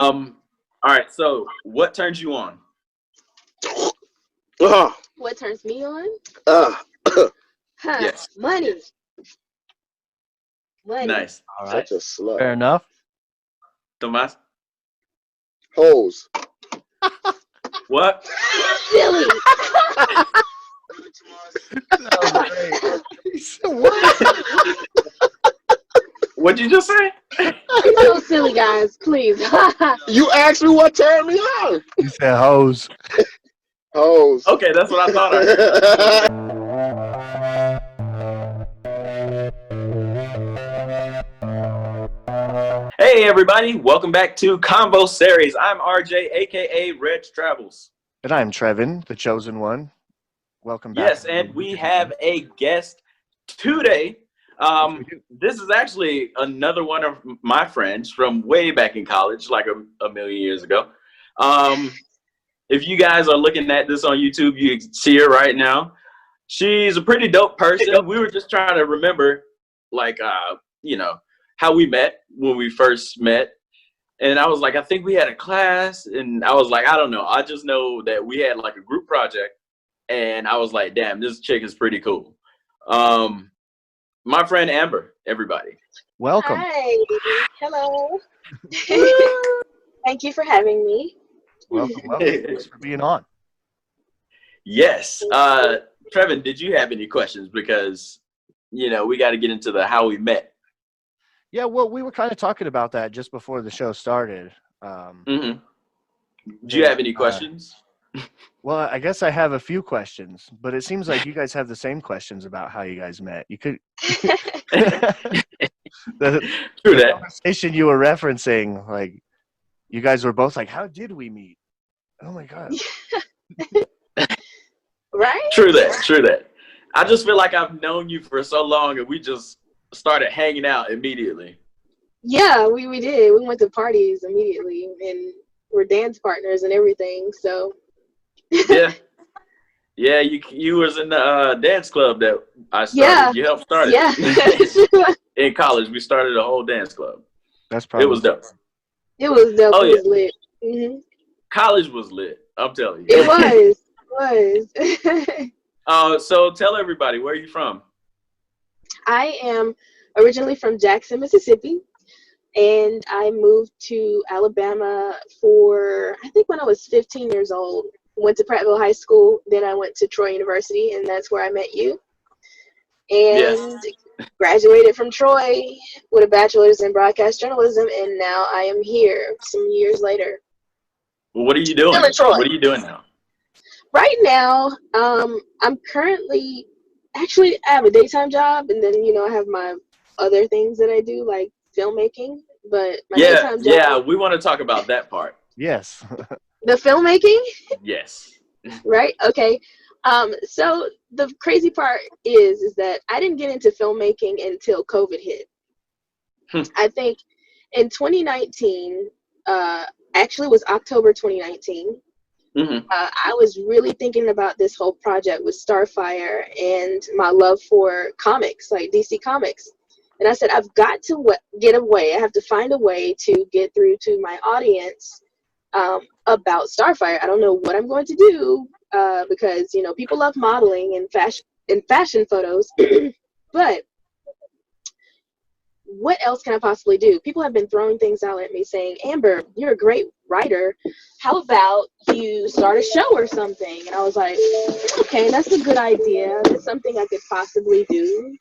All right. So, what turns you on? What turns me on? Uh, Yes. Money. Money. Nice. All right. Such a slut. Fair enough. Tomas? Hoes. What? Silly. That was great. What? What'd you just say? You're so silly, guys. Please. You asked me what turned me on. You said hoes. Hoes. Okay, that's what I thought I heard. Hey, everybody. Welcome back to Convo Series. I'm RJ, a.k.a. Reg Travels. And I'm Trevin, the chosen one. Welcome back. Yes, and we have a guest today. This is actually another one of my friends from way back in college, like a million years ago. If you guys are looking at this on YouTube, you see her right now. She's a pretty dope person. We were just trying to remember, like, how we met when we first met. And I was like, I think we had a class. And I was like, I don't know. I just know that we had like a group project. And I was like, damn, this chick is pretty cool. My friend Amber, everybody. Welcome. Hi. Hello. Thank you for having me. Welcome. Thanks for being on. Yes. Trevin, did you have any questions? Because, we got to get into the how we met. Yeah, well, we were kind of talking about that just before the show started. Do you have any questions? Well, I guess I have a few questions, but it seems like you guys have the same questions about how you guys met. You could the conversation you were referencing, like you guys were both like, "How did we meet?" Oh my god! Right? True that. I just feel like I've known you for so long, and we just started hanging out immediately. Yeah, we did. We went to parties immediately, and we're dance partners and everything. So. Yeah. You was in the dance club that I started. Yeah. You helped start it. Yeah. In college, we started a whole dance club. That's probably it was dope. It was dope. Oh, it was lit. Mm-hmm. College was lit. I'm telling you. It was. So tell everybody, where are you from? I am originally from Jackson, Mississippi, and I moved to Alabama I think when I was 15 years old. Went to Prattville High School, then I went to Troy University, and that's where I met you. And graduated from Troy with a bachelor's in broadcast journalism, and now I am here some years later. Well, what are you doing? What are you doing now? Right now, I'm currently, actually, I have a daytime job, and then, I have my other things that I do, like filmmaking, but my daytime job. Yeah, we want to talk about that part. Yes. The filmmaking? Yes. Right? Okay. So the crazy part is that I didn't get into filmmaking until COVID hit. I think in 2019, actually it was October 2019, I was really thinking about this whole project with Starfire and my love for comics, like DC Comics. And I said, I've got to get away. I have to find a way to get through to my audience about Starfire. I don't know what I'm going to do because people love modeling and fashion photos, but what else can I possibly do? People have been throwing things out at me saying, Amber, you're a great writer. How about you start a show or something? And I was like, okay, that's a good idea. That's something I could possibly do.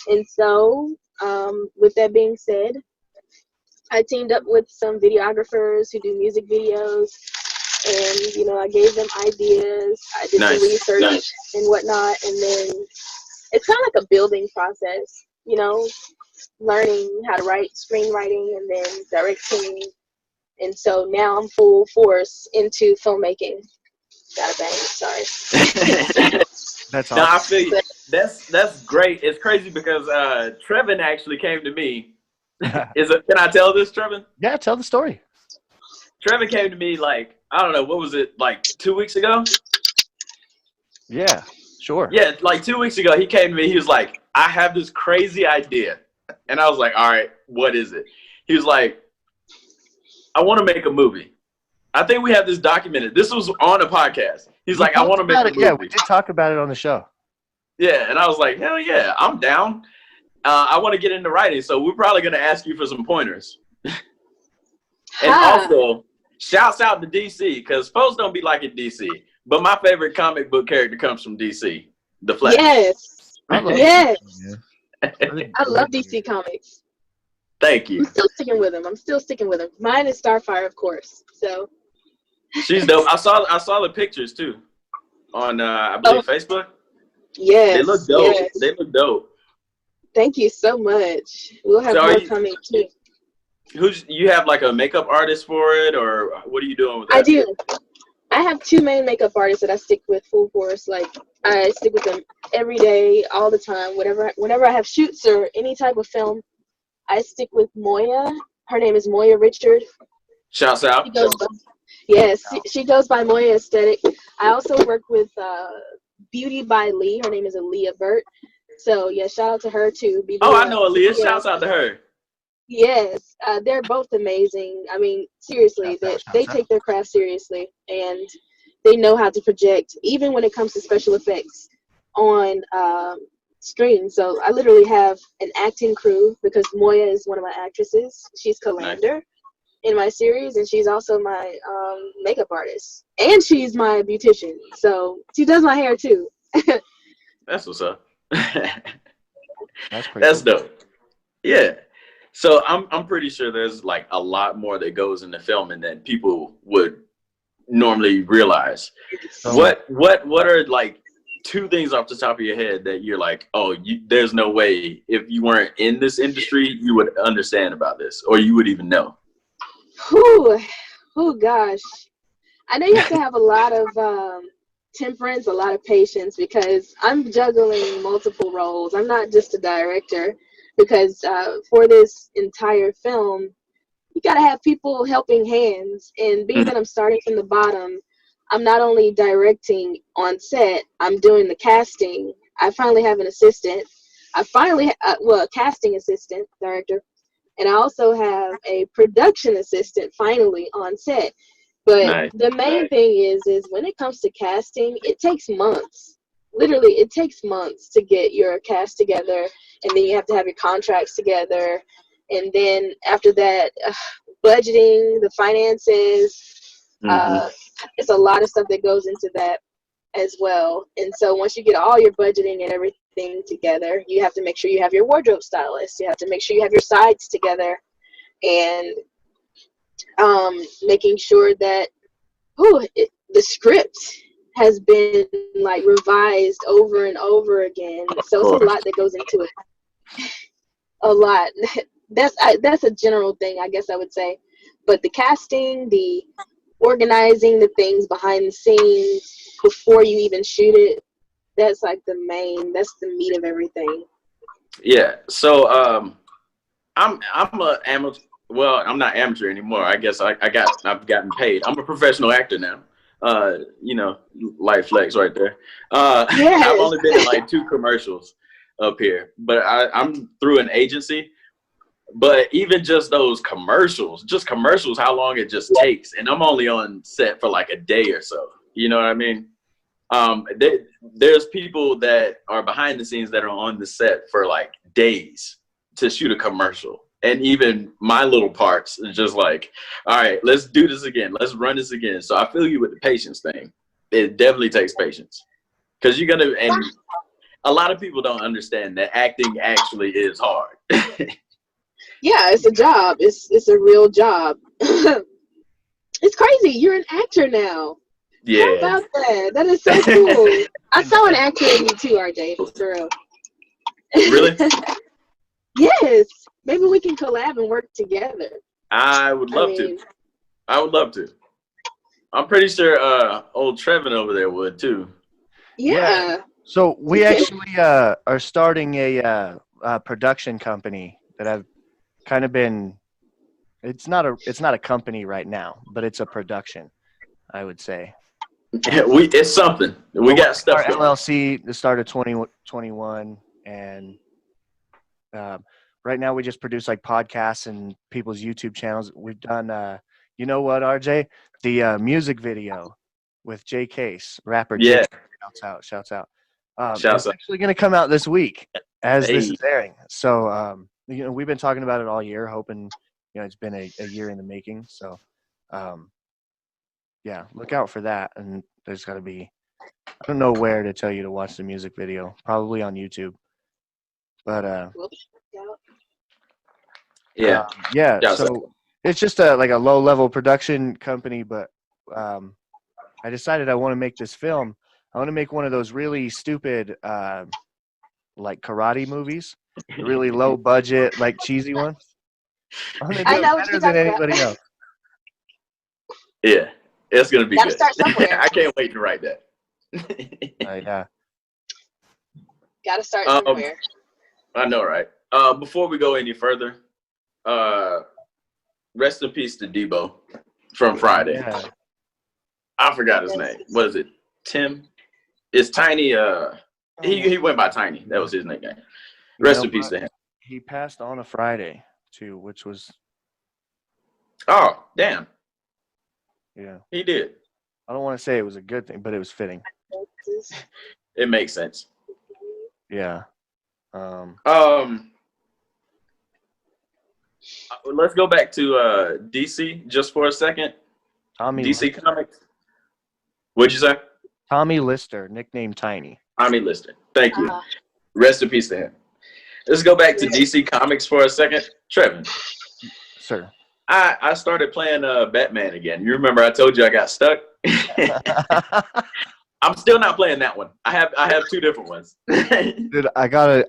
And so with that being said, I teamed up with some videographers who do music videos, and I gave them ideas. I did some research and whatnot, and then it's kind of like a building process, learning how to write screenwriting and then directing, and so now I'm full force into filmmaking. Got a bang, sorry. That's awesome. No, I feel you. That's great. It's crazy because Trevin actually came to me. Can I tell this, Trevin? Yeah, tell the story. Trevin came to me like, I don't know, what was it, like 2 weeks ago? Yeah, sure. Yeah, like 2 weeks ago, he came to me. He was like, I have this crazy idea. And I was like, all right, what is it? He was like, I want to make a movie. I think we have this documented. This was on a podcast. He's like, I want to make a movie. Yeah, we did talk about it on the show. Yeah, and I was like, hell yeah, I'm down. I want to get into writing, so we're probably going to ask you for some pointers. And also, shouts out to DC, because folks don't be liking DC. But my favorite comic book character comes from DC, The Flash. Yes. Yes. Yeah. I love DC Comics. Thank you. I'm still sticking with them. Mine is Starfire, of course. So she's dope. I saw the pictures too on I believe Facebook. Yes. They look dope. Yes. They look dope. Thank you so much. We'll have more coming too. You have like a makeup artist for it, or what are you doing with that? I do. I have two main makeup artists that I stick with full force. Like I stick with them every day, all the time. Whenever I have shoots or any type of film, I stick with Moya. Her name is Moya Richard. Shouts out. She goes by Moya Aesthetic. I also work with Beauty by Lee. Her name is Aaliyah Burt. So yeah, shout out to her too. I know Aaliyah. Shouts out to her. Yes, they're both amazing. I mean, seriously, they take their craft seriously, and they know how to project, even when it comes to special effects on screen. So I literally have an acting crew because Moya is one of my actresses. She's Calander in my series, and she's also my makeup artist, and she's my beautician. So she does my hair too. That's what's up. That's cool. Dope. Yeah. So I'm pretty sure there's like a lot more that goes into filming than people would normally realize. What are like two things off the top of your head that you're like, there's no way if you weren't in this industry you would understand about this, or you would even know? Oh gosh, I know you have to have a lot of temperance, a lot of patience, because I'm juggling multiple roles. I'm not just a director. Because for this entire film, you got to have people helping hands. And being that I'm starting from the bottom, I'm not only directing on set, I'm doing the casting. I finally have an assistant. A casting assistant, director. And I also have a production assistant finally on set. But the main thing is when it comes to casting, it takes months. Literally, it takes months to get your cast together, and then you have to have your contracts together, and then after that, budgeting, the finances, it's a lot of stuff that goes into that as well. And so once you get all your budgeting and everything together, you have to make sure you have your wardrobe stylist, you have to make sure you have your sides together, and making sure that the script has been like revised over and over again. So it's a lot that goes into it. A lot. That's a general thing, I guess I would say. But the casting, the organizing the things behind the scenes before you even shoot it, that's like that's the meat of everything. Yeah. So I'm a amateur. Well, I'm not amateur anymore. I guess I've gotten paid. I'm a professional actor now. Light flex right there. Yes. I've only been in like 2 commercials up here, but I'm through an agency. But even just those commercials, how long it just takes, and I'm only on set for like a day or so. You know what I mean? There's people that are behind the scenes that are on the set for like days to shoot a commercial. And even my little parts is just like, all right, let's do this again. Let's run this again. So I feel you with the patience thing. It definitely takes patience. Because and a lot of people don't understand that acting actually is hard. Yeah, it's a job. It's a real job. It's crazy. You're an actor now. Yeah. How about that? That is so cool. I saw an actor in you too, RJ, for real. Really? Yes. Maybe we can collab and work together. I would love to. I would love to. I'm pretty sure old Trevin over there would too. Yeah. So we actually are starting a production company that I've kind of been. It's not a company right now, but it's a production, I would say. It's something. We got stuff. Our LLC the start of 2021, and right now we just produce like podcasts and people's YouTube channels. We've done You know what, RJ? The music video with Jay Case, rapper Jay. Yeah. Shouts out. Shouts It's out. actually going to come out this week as this Hey. is airing. So, we've been talking about it all year, hoping, it's been a year in the making. So, yeah, look out for that. And there's got to be, I don't know where to tell you to watch the music video, probably on YouTube. But, Yeah. yeah, Shouts out. so it's just like a low level production company, but I decided I want to make this film. I want to make one of those really stupid like karate movies, the really low budget, like cheesy ones. I'm gonna I do know it what better you're than talking about. anybody else. Yeah. It's gonna be Gotta good. start somewhere. I can't wait to write that. Yeah. Gotta start somewhere. I know, right? Before we go any further, rest in peace to Debo from Friday. Yeah. I forgot his name. What is it? Tim? It's Tiny. He went by Tiny. That was his nickname. Rest in peace to him. He passed on a Friday too, which was Oh, damn. yeah. He did. I don't want to say it was a good thing, but it was fitting. It makes sense. Yeah. Let's go back to DC just for a second. Tommy DC Lister. Comics. What'd you say? Tommy Lister, nicknamed Tiny. Tommy Lister. Thank you. Rest in peace to him. Let's go back to DC Comics for a second. Trevin. Sir. I started playing Batman again. You remember I told you I got stuck? I'm still not playing that one. I have two different ones. Dude, I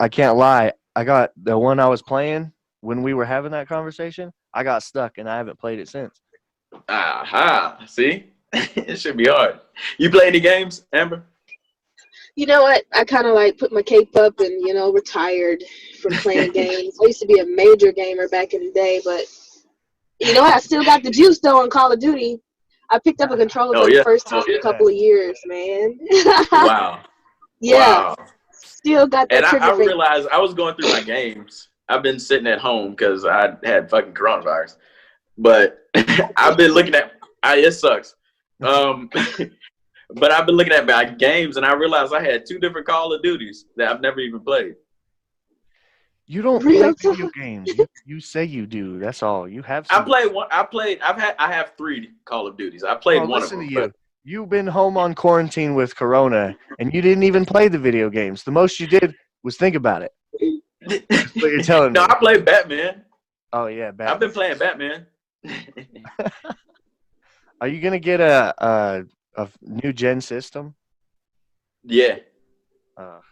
can't lie. I got the one I was playing when we were having that conversation. I got stuck and I haven't played it since. Aha. See? It should be hard. You play any games, Amber? You know what? I kind of like put my cape up and, retired from playing games. I used to be a major gamer back in the day, but I still got the juice though on Call of Duty. I picked up a controller for the first time in a couple of years, man. Wow. Yeah. Wow. Still got that And trigger I finger. realized I was going through my games. I've been sitting at home because I had fucking coronavirus. But I've been looking at it sucks. But I've been looking at my games and I realized I had two different Call of Duties that I've never even played. You don't play video games. You say you do. That's all. You have some. I played one. I have 3 Call of Duties. I played one of them. Listen to you. You've been home on quarantine with Corona, and you didn't even play the video games. The most you did was think about it. That's what you're telling me. No, I played Batman. Oh yeah, Batman. I've been playing Batman. Are you gonna get a new gen system? Yeah. I'm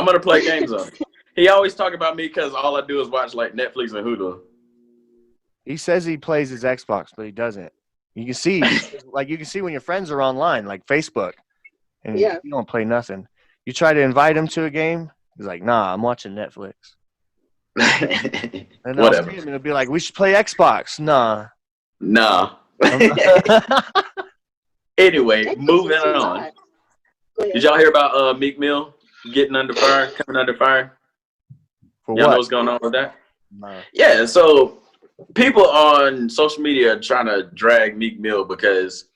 gonna play games on it. He always talk about me because all I do is watch like Netflix and Hulu. He says he plays his Xbox, but he doesn't. You can see, when your friends are online, like Facebook, and you don't play nothing. You try to invite him to a game, he's like, "Nah, I'm watching Netflix." And Whatever. And it'll be like, "We should play Xbox." Nah. Anyway, moving on. Did y'all hear about Meek Mill coming under fire? For y'all what? know what's going on with that? No. Yeah, so people on social media are trying to drag Meek Mill because,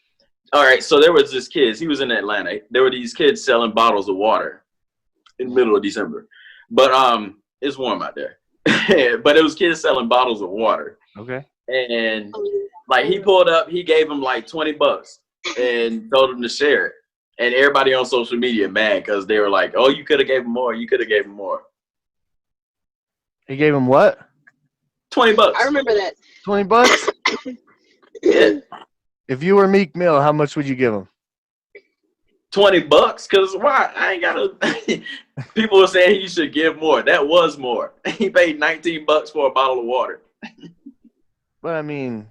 all right, so there was this kid. He was in Atlanta. There were these kids selling bottles of water in the middle of December. But it's warm out there. But it was kids selling bottles of water. Okay. And like he pulled up, he gave them like $20 and told them to share it. And everybody on social media mad because they were like, "Oh, you could have gave him more. You could have gave him more." He gave him what? $20. I remember that. $20? Yeah. If you were Meek Mill, how much would you give him? $20? Because why? I ain't gotta. People were saying he should give more. That was more. He paid $19 for a bottle of water. But I mean,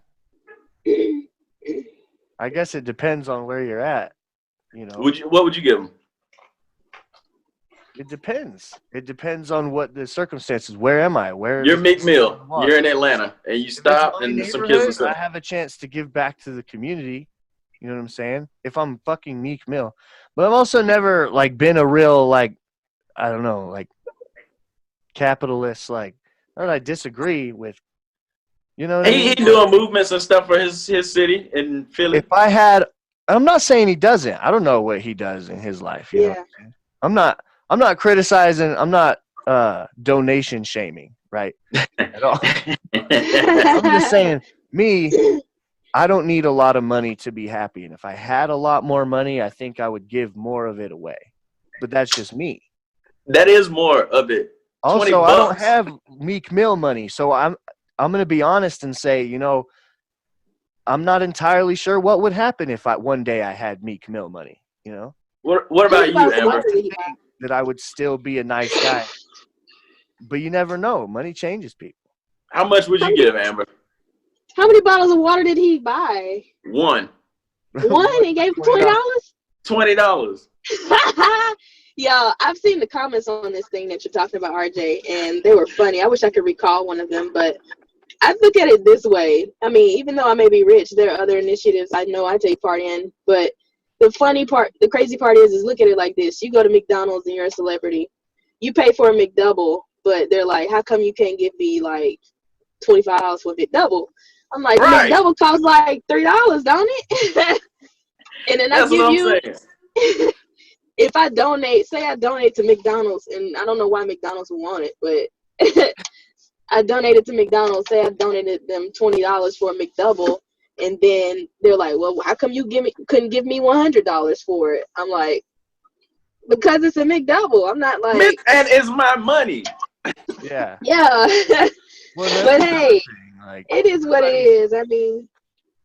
I guess it depends on where you're at. What would you give him? It depends. It depends on what the circumstances. Where am I? You're Meek Mill. You're in Atlanta, and you stop, and some kids are. I have a chance to give back to the community. You know what I'm saying? If I'm fucking Meek Mill, but I've also never been a real I don't know capitalist. Not that I disagree with You know what I He mean? doing movements and stuff for his city in Philly. If I had, I'm not saying he doesn't. I don't know what he does in his life. You know, Yeah. I'm not criticizing. I'm not donation shaming, right? At all. I'm just saying, me, I don't need a lot of money to be happy. And if I had a lot more money, I think I would give more of it away. But that's just me. That is more of it. Also, $20. I don't have Meek Mill money, so I'm going to be honest and say, you know, I'm not entirely sure what would happen if one day I had Meek Mill money. You know, What about you, Amber? that I would still be a nice guy. But you never know. Money changes people. How much would you give, Amber? How many bottles of water did he buy? One. One? He gave him $20? $20. Yo, I've seen the comments on this thing that you're talking about, RJ, and they were funny. I wish I could recall one of them, but I look at it this way. I mean, even though I may be rich, there are other initiatives I know I take part in, but the crazy part is look at it like this. You go to McDonald's and you're a celebrity. You pay for a McDouble, but they're like, how come you can't give me like $25 for a McDouble? I'm like, right. McDouble costs like $3, don't it? And then That's what I'm saying. If I donate to McDonald's, and I don't know why McDonald's would want it, but I donated to McDonald's, say I donated them $20 for a McDouble, and then they're like, well, how come you couldn't give me $100 for it? I'm like, because it's a McDouble. I'm not like, and it's my money. Yeah. Yeah. Well, but hey, like, it is what it is. I mean,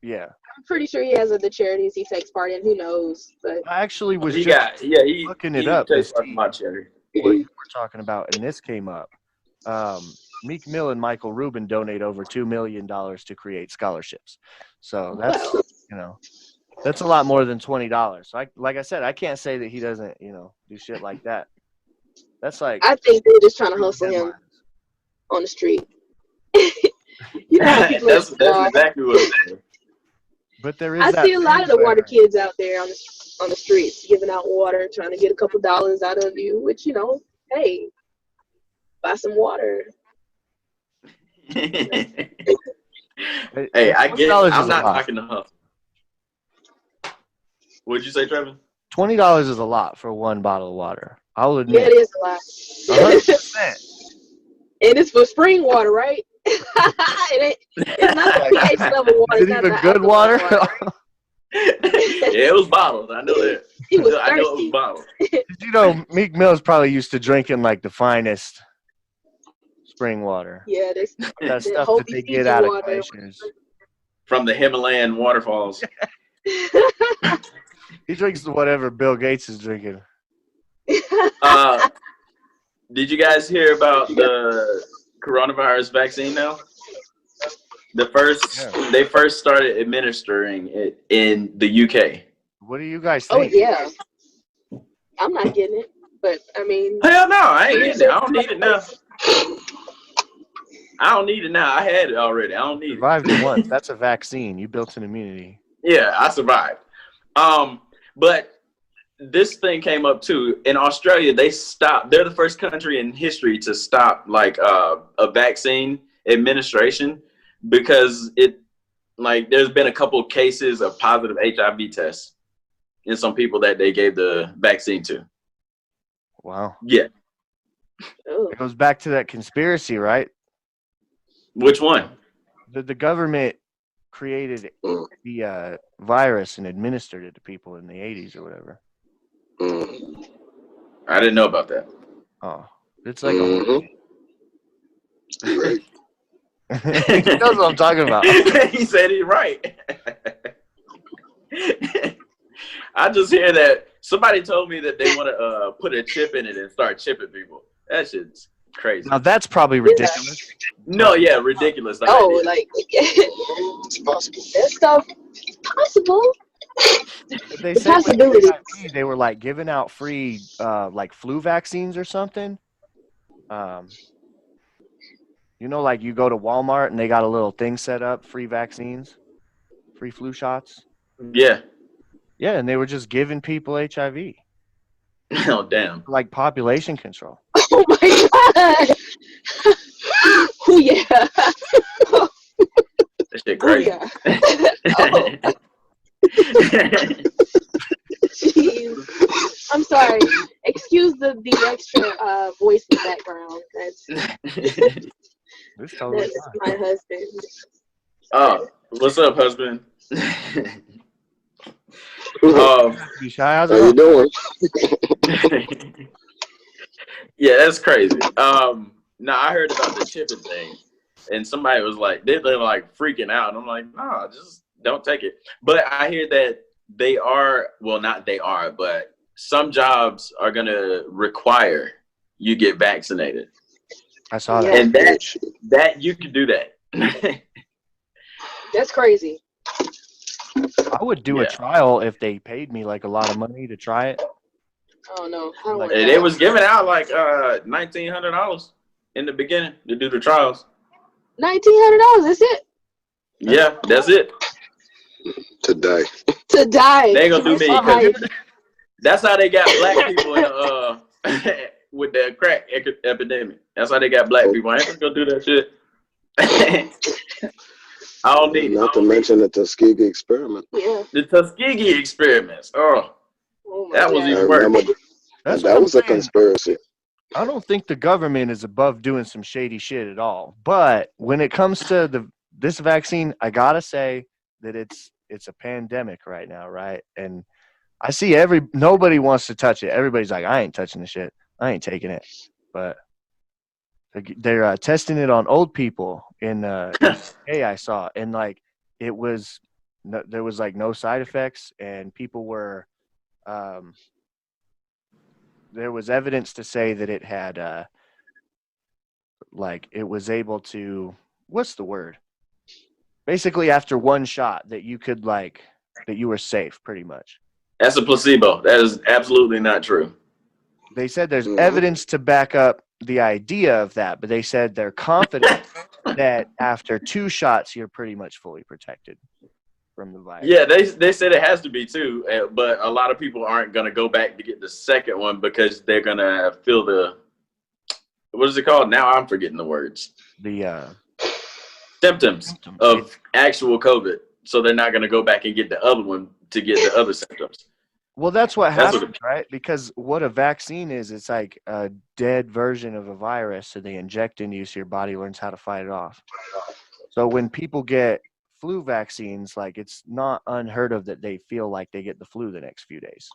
yeah. I'm pretty sure he has other charities he takes part in. Who knows? But I actually was He looking it up. takes part in my charity. What you were talking about, and this came up. Meek Mill and Michael Rubin donate over $2 million to create scholarships. So that's, you know, that's a lot more than $20. So like I said, I can't say that he doesn't, you know, do shit like that. That's like, I think they're just trying to hustle him on the street. You know how people that's exactly what I'm saying. But there is. I see a lot of the water kids out there on the streets giving out water, trying to get a couple dollars out of you. Which, you know, hey, buy some water. Hey, I get it. I'm not knocking the hustle. What'd you say, Trevor? $20 is a lot for one bottle of water. I'll admit. Yeah, it is a lot. 100%. And it's for spring water, right? It's not the pH level water. Is it even good water? Yeah, it was bottles. I know that. He was I know it was thirsty. bottles. You know, Meek Mill's probably used to drinking like the finest spring water. Yeah, That stuff that they get out of glaciers. From the Himalayan waterfalls. He drinks whatever Bill Gates is drinking. Did you guys hear about the coronavirus vaccine now? They first started administering it in the UK. What do you guys Oh think? yeah, I'm not getting it, but I mean, Hell no, I ain't getting it. I don't need it now. I don't need it now. I had it already. I don't need it. Survived it once. That's a vaccine. You built an immunity. Yeah, I survived. But this thing came up too. In Australia, they're the first country in history to stop like a vaccine administration because there's been a couple cases of positive HIV tests in some people that they gave the vaccine to. Wow. Yeah. It goes back to that conspiracy, right? Which one? The government created the virus and administered it to people in the 80s or whatever. I didn't know about that. Oh, it's like he knows what I'm talking about. He said it right. I just hear that somebody told me that they want to put a chip in it and start chipping people. That shit's crazy. Now that's probably ridiculous. No, yeah, ridiculous. It's possible. That stuff is possible. They The said with possibility. HIV, they were like giving out free like flu vaccines or something. You know, like you go to Walmart and they got a little thing set up, free vaccines, free flu shots. Yeah. Yeah, and they were just giving people HIV. Oh, damn. Like population control. Oh my god. Oh yeah. That shit crazy. Booyah. Oh, jeez. I'm sorry. Excuse the extra voice in the background. This totally That's fine. my husband. Oh, what's up, husband? Be shy. How's How it you going? doing? Yeah, that's crazy. Now I heard about the chipping thing, and somebody was like, they're like freaking out, and I'm like, no, just don't take it. But I hear that they are, well, not they are, but some jobs are gonna require you get vaccinated, I saw that. Yeah. and that you can do that. That's crazy. I would do a Yeah. trial if they paid me like a lot of money to try it. Oh no, I don't Like, want And that. they was giving out like $1,900 in the beginning to do the trials. $1,900. That's it. Yeah, that's it. Today. To die. They ain't gonna do me. 'Cause Right. that's how they got black people in the with the crack epidemic. That's how they got black people. I ain't gonna do that shit. I don't need it. Not to mention the Tuskegee experiment. Yeah. The Tuskegee experiments. Oh, Oh my that was God. I even worse. remember that's that what was I'm a saying. conspiracy. I don't think the government is above doing some shady shit at all. But when it comes to this vaccine, I gotta say that it's a pandemic right now, right? And I see nobody wants to touch it. Everybody's like, I ain't touching the shit. I ain't taking it. But they're testing it on old people in UK, I saw, and like there was like no side effects, and people were there was evidence to say that it had like it was able to, what's the word? Basically, after one shot, that you could that you were safe, pretty much. That's a placebo. That is absolutely not true. They said there's Mhm. evidence to back up the idea of that, but they said they're confident that after 2 shots, you're pretty much fully protected from the virus. Yeah, they said it has to be too, but a lot of people aren't gonna go back to get the second one because they're gonna feel the, what is it called? Now I'm forgetting the words. The Symptoms of actual COVID. So they're not gonna go back and get the other one to get the other symptoms. Well, that's what That's what happens, right? Because what a vaccine is, it's like a dead version of a virus, so they inject into you so your body learns how to fight it off. So when people get flu vaccines, like it's not unheard of that they feel like they get the flu the next few days.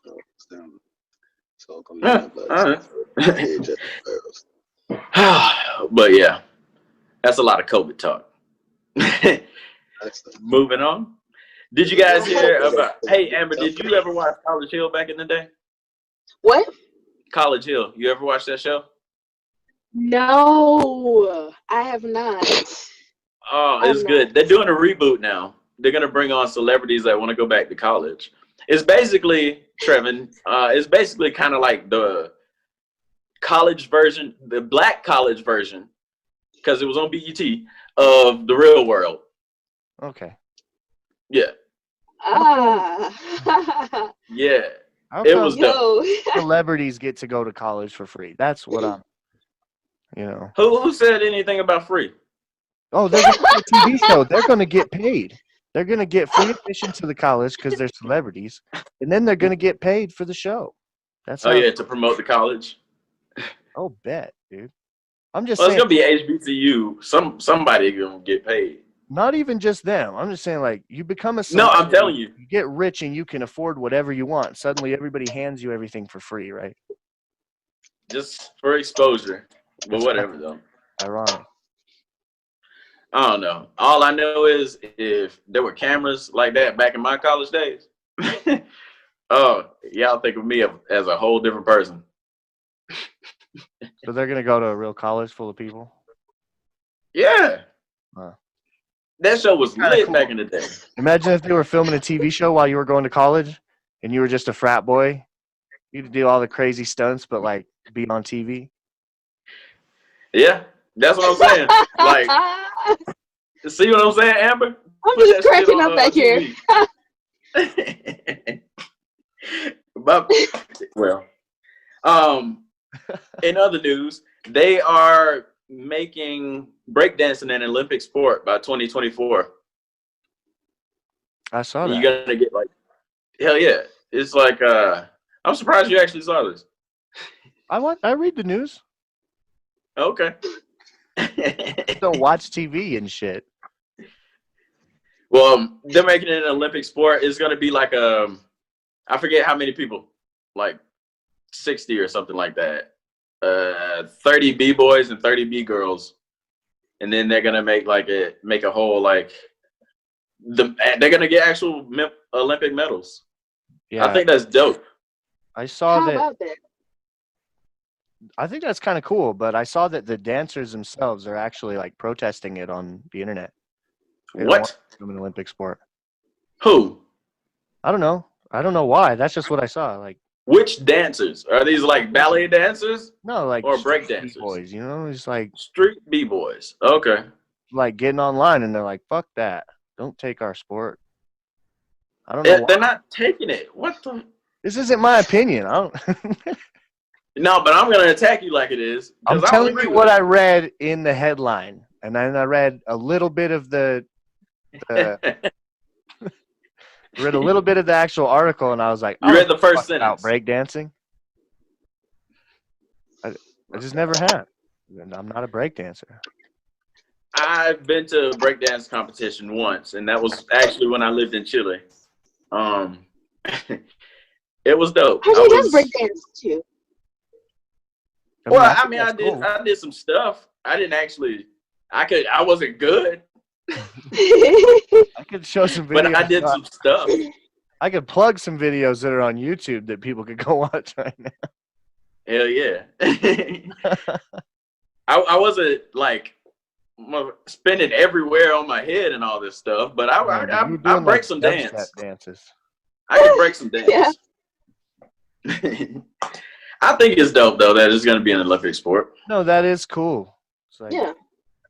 So come Huh, down, all right. age at first. But yeah, that's a lot of COVID talk. That's the- Moving on. Did you guys hear about, hey Amber, did you ever watch College Hill back in the day? What? College Hill. You ever watch that show? No, I have not. Oh, it's good. They're doing a reboot now. They're gonna bring on celebrities that want to go back to college. It's basically, Trevin, it's basically kind of like the college version, the black college version, because it was on BET, of The Real World. Okay. Yeah. Ah. Yeah. How It come was dope. Yo. celebrities get to go to college for free? That's what I'm, Who said anything about free? Oh, they're going to do a TV show. They're going to get paid. They're going to get free admission to the college because they're celebrities, and then they're going to get paid for the show. That's Oh how. yeah, to promote the college. Oh, bet, dude. I'm just Well, it's saying. gonna be HBCU. Somebody gonna get paid. Not even just them. I'm just saying, like, you become a No, celebrity, I'm telling you. you get rich and you can afford whatever you want. Suddenly, everybody hands you everything for free, right? Just for exposure. But whatever though. Ironic. I don't know. All I know is if there were cameras like that back in my college days, oh, y'all think of me as a whole different person. So they're gonna go to a real college full of people. Yeah. Huh. That show was Kinda lit cool. back in the day. Imagine if they were filming a TV show while you were going to college, and you were just a frat boy. You'd do all the crazy stunts, but like be on TV. Yeah, that's what I'm saying. Like, see what I'm saying, Amber? I'm Put just that shit cracking on, up back here. TV. But, well, in other news, they are making breakdancing an Olympic sport by 2024. I saw And that. you're gonna get like, hell yeah. It's like I'm surprised you actually saw this. I read the news. Okay. Don't watch TV and shit. Well, they're making it an Olympic sport. It's gonna be like I forget how many people, like 60 or something like that. 30 B boys and 30 B girls, and then they're gonna make a whole like they're gonna get actual Olympic medals. Yeah, I think that's dope. I saw How that. about that? I think that's kind of cool, but I saw that the dancers themselves are actually like protesting it on the internet. They don't want What? it to become an Olympic sport. Who? I don't know. I don't know why. That's just what I saw. Like, Which dancers? Are these like ballet dancers no, like or break street dancers? boys, you know, it's like Street B boys. Okay. getting online and they're like, "Fuck that! Don't take our sport." I don't know. They're Why. not taking it. What the? This isn't my opinion. I don't. No, but I'm gonna attack you like it is. I'm 'Cause I don't telling agree you with what it. I read in the headline, and then I read a little bit of the read a little bit of the actual article, and I was like, You read the first about sentence. breakdancing. I just never have. And I'm not a breakdancer. I've been to a breakdance competition once, and that was actually when I lived in Chile. It was dope. RJ does breakdance too. Well, think that's cool. I did some stuff. I didn't actually. I wasn't good, I could show some videos. but I did some stuff. I could plug some videos that are on YouTube that people could go watch right now. Hell yeah. I wasn't like spinning everywhere on my head and all this stuff, but I break some dance. Dances. I can break some dance. Yeah. I think it's dope though that it's going to be an Olympic sport. No, that is cool. It's like Yeah.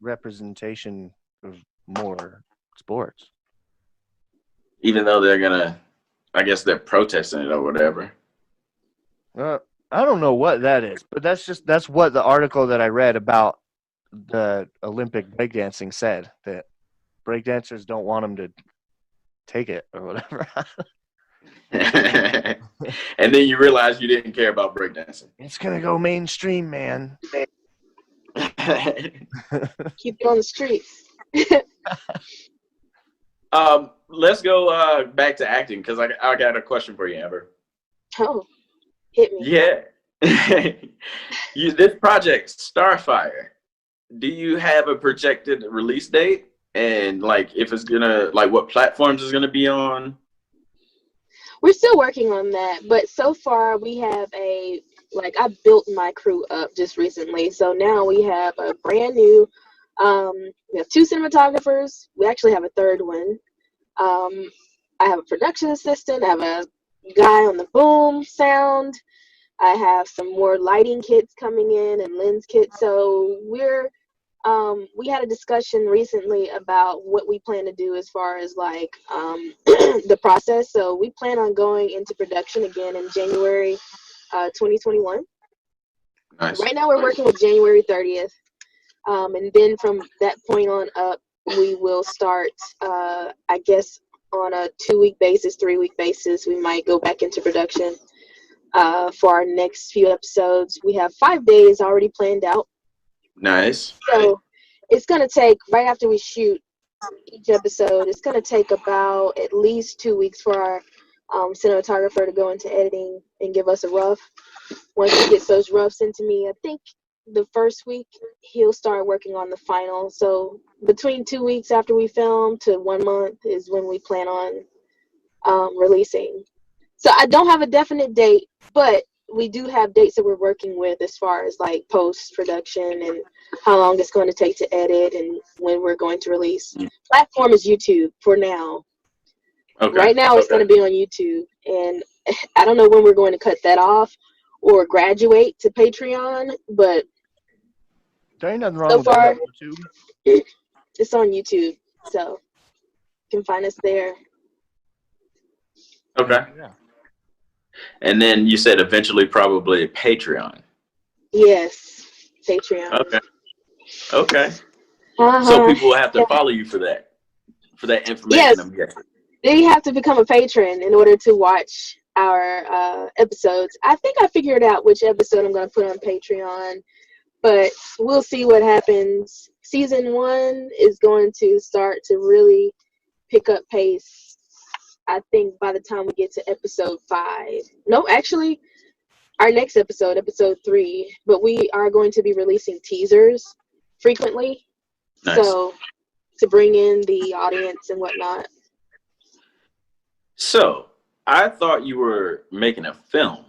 representation of more sports. Even though I guess they're protesting it or whatever. I don't know what that is, but that's what the article that I read about the Olympic breakdancing said, that breakdancers don't want them to take it or whatever. And then you realize you didn't care about breakdancing. It's gonna go mainstream, man. Keep it on the streets. Let's go back to acting because I got a question for you, Amber. Oh, hit me. Yeah. This project, Starfire, do you have a projected release date? And like if it's gonna what platforms it's gonna be on? We're still working on that, but so far we have I built my crew up just recently. So now we have a brand new, we have 2 cinematographers. We actually have a third one. I have a production assistant. I have a guy on the boom sound. I have some more lighting kits coming in and lens kits. So we had a discussion recently about what we plan to do as far as the process. So we plan on going into production again in January 2021. Nice. Right now we're working with January 30th. And then from that point on up, we will start, I guess, on a 2-week basis, 3-week basis. We might go back into production for our next few episodes. We have 5 days already planned out. Nice. So it's going to take, right after we shoot each episode, it's going to take about at least 2 weeks for our cinematographer to go into editing and give us a rough. Once he gets those roughs into me, I think the first week he'll start working on the final. So between 2 weeks after we film to 1 month is when we plan on releasing. So I don't have a definite date, but we do have dates that we're working with as far as post-production and how long it's going to take to edit and when we're going to release. Platform is YouTube for now. Okay. Right now it's going to be on YouTube, and I don't know when we're going to cut that off or graduate to Patreon, but There ain't nothing wrong so with far YouTube. it's on YouTube, so you can find us there. Okay. Yeah. And then you said eventually probably Patreon. Yes, Patreon. Okay. Okay. Uh-huh. So people will have to follow you for that information. Yes. I'm guessing. Then you have to become a patron in order to watch our episodes. I think I figured out which episode I'm going to put on Patreon, but we'll see what happens. Season 1 is going to start to really pick up pace, I think, by the time we get to episode 5. No, actually, our next episode, episode 3, but we are going to be releasing teasers frequently. Nice. So, to bring in the audience and whatnot. So, I thought you were making a film.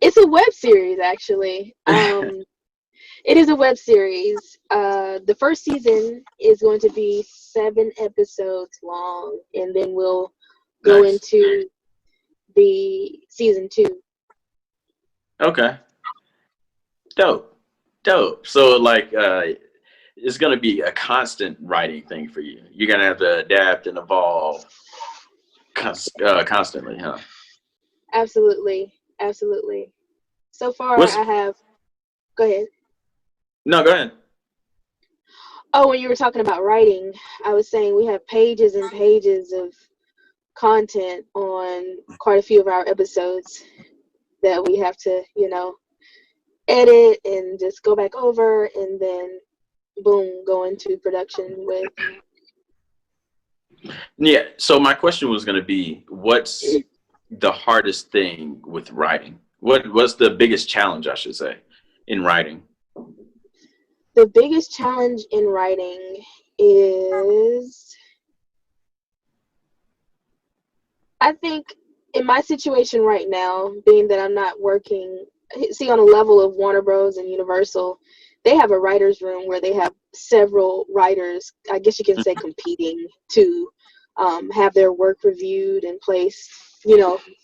It's a web series, actually. It is a web series. The first season is going to be 7 episodes long, and then we'll go Nice. into the season 2. Okay. Dope. So, like, it's going to be a constant writing thing for you. You're going to have to adapt and evolve constantly, huh? Absolutely. So far, I have... Go ahead. No, go ahead. Oh, when you were talking about writing, I was saying we have pages and pages of content on quite a few of our episodes that we have to, edit and just go back over and then, boom, go into production with. Yeah, so my question was going to be, what's the hardest thing with writing? What's the biggest challenge, I should say, in writing? The biggest challenge in writing is, I think, in my situation right now, being that I'm not working, see, on a level of Warner Bros. And Universal, they have a writer's room where they have several writers, I guess you can say, competing to have their work reviewed and placed,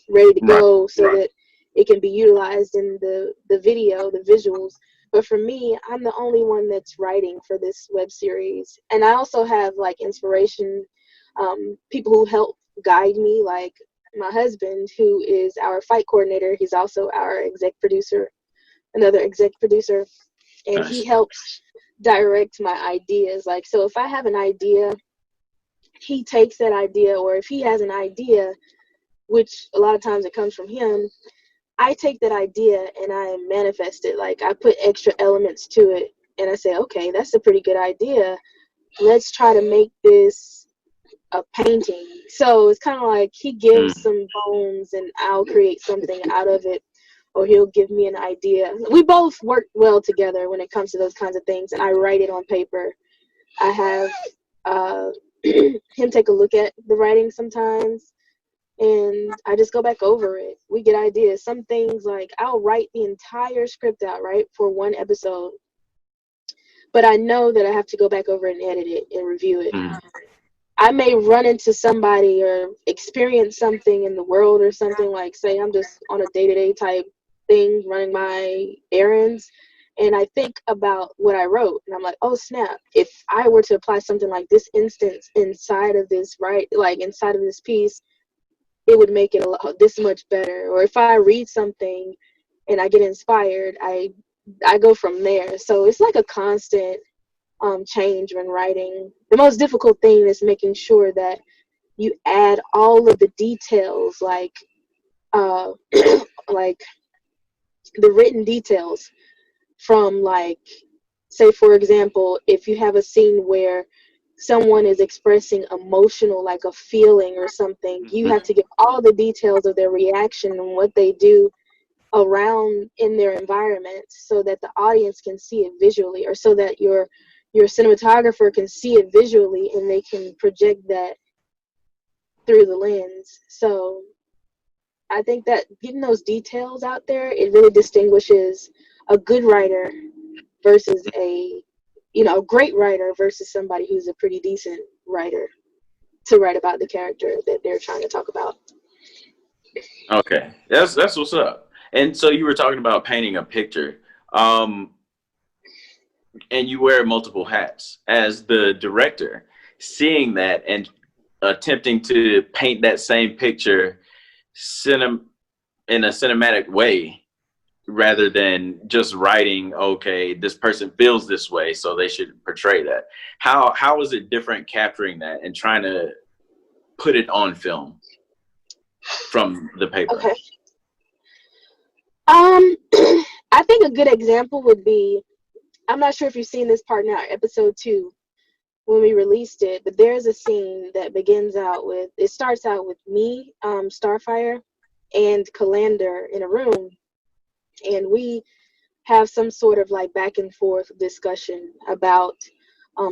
ready to go so that it can be utilized in the video, the visuals. But for me, I'm the only one that's writing for this web series. And I also have, like, inspiration, people who help guide me, like my husband, who is our fight coordinator. He's also our another exec producer. And Nice. he helps direct my ideas. Like, so if I have an idea, he takes that idea, or if he has an idea, which a lot of times it comes from him, I take that idea and I manifest it. Like, I put extra elements to it and I say, okay, that's a pretty good idea. Let's try to make this a painting. So it's kind of like he gives some bones and I'll create something out of it, or he'll give me an idea. We both work well together when it comes to those kinds of things, and I write it on paper. I have him take a look at the writing sometimes, and I just go back over it. We get ideas. Some things, like, I'll write the entire script out, right, for one episode, but I know that I have to go back over and edit it and review it. I may run into somebody or experience something in the world or something, like, say I'm just on a day-to-day type thing running my errands, and I think about what I wrote and I'm like, oh snap, if I were to apply something like this instance inside of this, right, like inside of this piece, it would make it this much better. Or if I read something and I get inspired, I go from there. So it's like a constant change when writing. The most difficult thing is making sure that you add all of the details, like like the written details from, like, say for example, if you have a scene where someone is expressing emotional, like a feeling or something, you have to give all the details of their reaction and what they do around in their environment so that the audience can see it visually, or so that your cinematographer can see it visually and they can project that through the lens. So I think that getting those details out there, it really distinguishes a good writer versus a great writer versus somebody who's a pretty decent writer to write about the character that they're trying to talk about. Okay, that's what's up. And so you were talking about painting a picture, and you wear multiple hats as the director. Seeing that and attempting to paint that same picture in a cinematic way, rather than just writing, okay, this person feels this way, so they should portray that. How is it different capturing that and trying to put it on film from the paper? Okay. I think a good example would be, I'm not sure if you've seen this part now, episode 2, when we released it, but there's a scene that starts out with me, Starfire, and Calander in a room, and we have some sort of like back and forth discussion about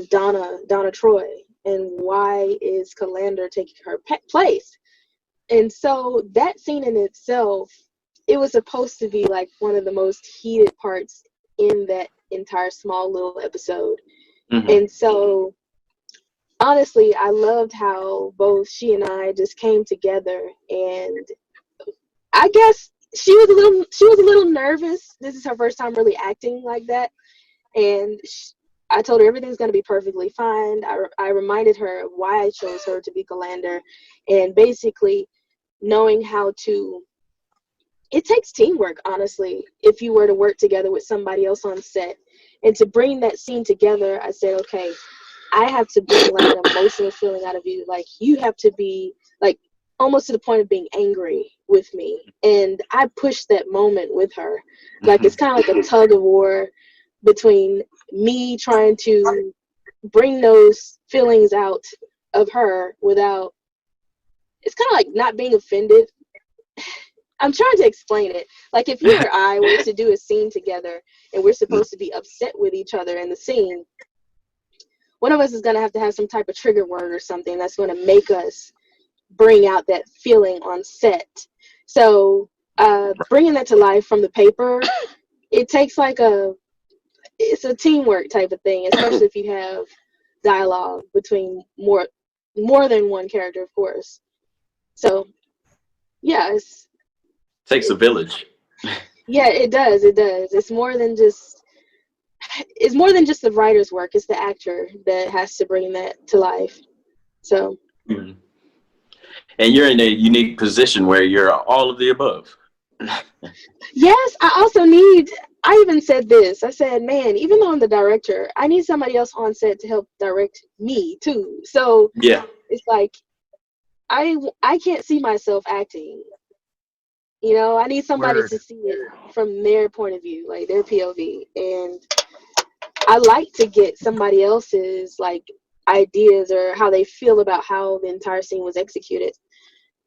Donna Troy, and why is Calander taking her place. And so that scene in itself, it was supposed to be like one of the most heated parts in that entire small little episode. Mm-hmm. And so honestly, I loved how both she and I just came together, and I guess she was a little nervous. This is her first time really acting like that, and I told her everything's going to be perfectly fine. I reminded her of why I chose her to be Calander, and basically knowing how to. It takes teamwork, honestly, if you were to work together with somebody else on set, and to bring that scene together. I said, okay, I have to bring like an emotional feeling out of you. Like you have to be like almost to the point of being angry with me. And I pushed that moment with her. Like it's kind of like a tug of war between me trying to bring those feelings out of her without, it's kind of like not being offended. I'm trying to explain it. Like if you or I were to do a scene together and we're supposed to be upset with each other in the scene, one of us is going to have some type of trigger word or something that's going to make us bring out that feeling on set. So bringing that to life from the paper, it takes like it's a teamwork type of thing, especially if you have dialogue between more than one character, of course. So yeah, Takes a village. Yeah, it does. It's more than just the writer's work. It's the actor that has to bring that to life. So. Mm-hmm. And you're in a unique position where you're all of the above. Yes, I even said this. I said, man, even though I'm the director, I need somebody else on set to help direct me too. So yeah, it's like I can't see myself acting. I need somebody Word. to see it from their point of view, like their POV. And I like to get somebody else's like ideas or how they feel about how the entire scene was executed.